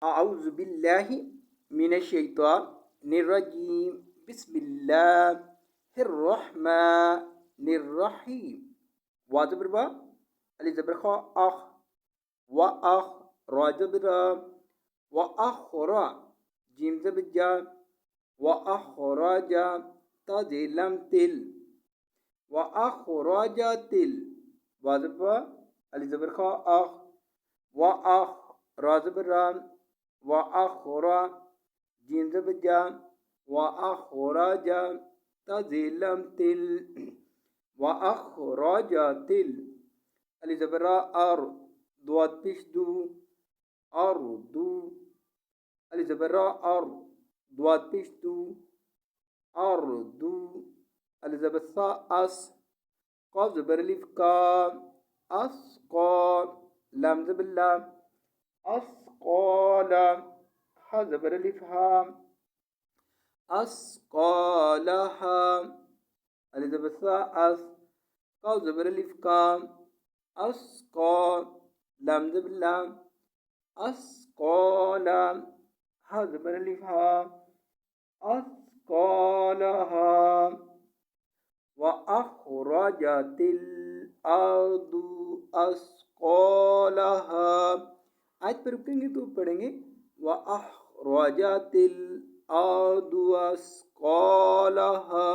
अऊज़ु बिल्लाहि मिनश्शैतानिर्रजीम बिस्मिल्लाहिर्रहमानिर्रहीम। वा ज़बर बा, अलिफ ज़बर ख, अख, व अख, रा ज़बर रा, व अखरा, जीम ज़बर जा, व अखराजा, ता ज़ेर लम तिल, व अखराजा तिल। वा ज़बर बा, अलिफ ज़बर ख, अख, व अख, रा ज़बर रा, व अखरा, जीम ज़बर जा, व अखराजा, ता ज़ेर लम तिल, व अखराजा तिल। अलिफ ज़बर रा, अर, द्वाद पेश दू, अर्दू। अलिफ ज़बर रा, अर, द्वाद पेश दू, अर्दू। अलिफ ज़बर सा, अस, क़ाफ ज़बर अलिफ का, अस्क़ा, लाम ज़बर ला, अस्क़ाला, हा ज़बर अलिफ हा, अस्क़ालहा। अलिफ ज़बर सा, अस, क़ाफ ज़बर अलिफ का, अस्क़ा, लाम ज़बर ला, अस्क़ाला, हा ज़बर अलिफ हा, अस्क़ालहा। व अखरजतिल अर्दु अस्क़ालहा। आज पर रुकेंगे तो पढ़ेंगे व अखरजतिल अर्दु अस्क़ालहा।